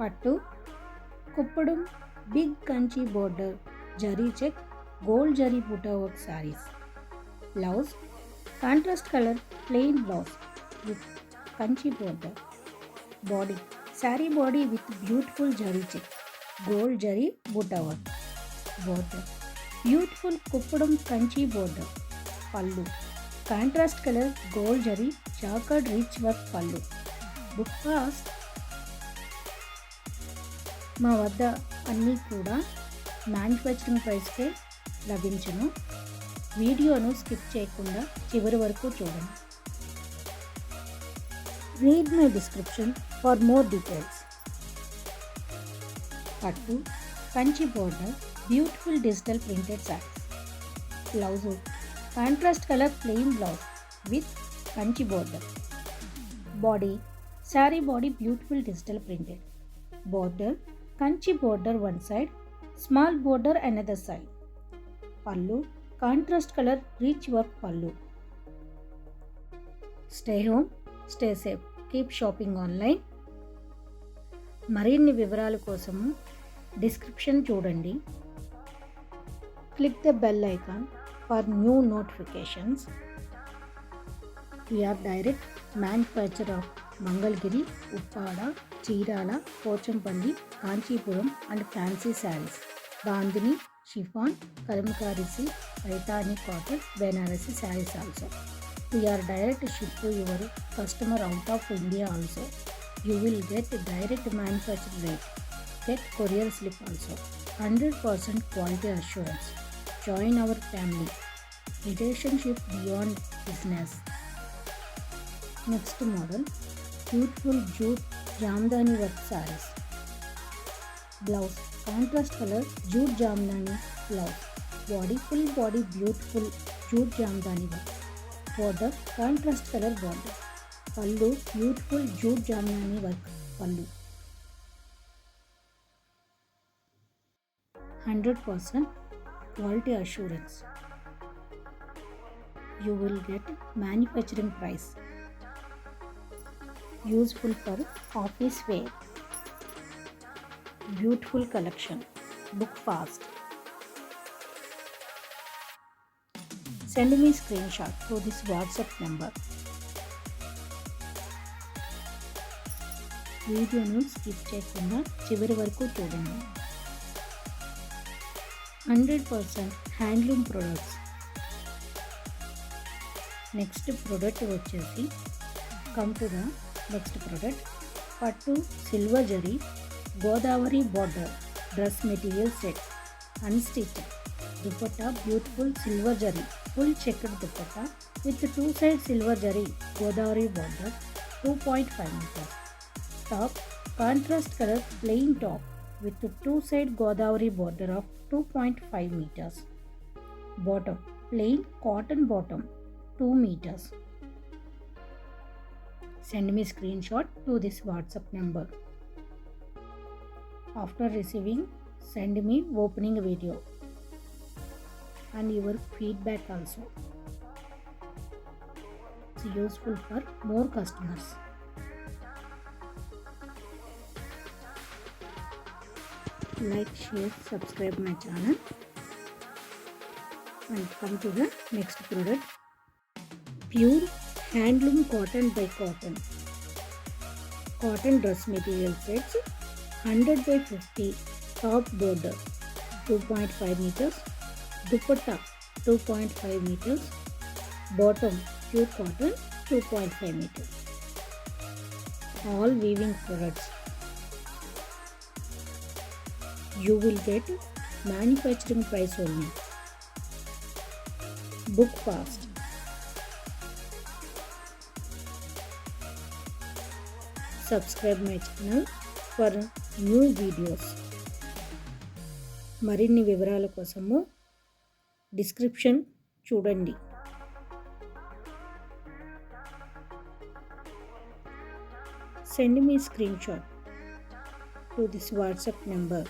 పట్టు kuppadam big Kanchi border zari check gold zari buta work saris. Blouse contrast colour plain blouse with Kanchi border. Body sari body with beautiful zari check gold zari buta work. Border beautiful kuppadam Kanchi border. Pallu contrast colour gold zari jacquard rich work pallu. Book fast. మా వద్ద అన్నీ కూడా manufacturing ప్రైస్కే లభించును. వీడియోను skip చేయకుండా చివరి వరకు చూడండి. Read my description for more details. Pattu Kanchi border beautiful digital printed saris. Blouse contrast colour plain blouse with Kanchi border. Body sari body beautiful digital printed. Border Kanchi border one side, small border another side. Pallu contrast colour rich work pallu. Stay home stay safe keep shopping online. మరిన్ని వివరాల కోసము description చూడండి. Click the bell icon for new notifications. We are direct manufacturer of Mangalgiri, Uppada, Cheerala, Pochampalli, Kanchipuram and fancy sarees. Bandhani, chiffon, Kalamkari silk, Paithani cotton, Banarasi sarees also. We are direct ship to your customer out of India also. You will get direct manufacturing rate. Get courier slip also. 100% quality assurance. Join our family. Relationship beyond business. Next model beautiful jute jamdani work sarees. Blouse contrast color jute jamdani blouse. Body full body beautiful jute jamdani work. Border contrast color border. Pallu beautiful jute jamdani work pallu. 100% quality assurance. You will get manufacturing price. Useful for office wear. Beautiful collection. Book fast. Send me screenshot to this WhatsApp number. వీడియోను skip చేయకుండా చివరి వరకు చూడండి. 100% handloom products. Next product వచ్చేసి come to the next product. Pattu silver zari Godavari border dress material set unstitched. Dupatta beautiful silver zari full checked dupatta with 2 side silver zari Godavari border 2.5 meters. Top contrast colour plain top with 2 side Godavari border of 2.5 meters. Bottom plain cotton bottom 2 meters. Send me screenshot to this WhatsApp number. After receiving, send me opening video and your feedback also. It's useful for more customers. Like, share, subscribe my channel and come to the next product. Pure handloom cotton by cotton. Cotton dress material sets 100 by 50. Top border 2.5 meters. Dupatta 2.5 meters. Bottom pure cotton 2.5 meters. All weaving products. You will get manufacturing price only. Book fast. Subscribe my channel for new videos. మరిన్ని వివరాల కోసము description చూడండి. Send me screenshot to this WhatsApp number.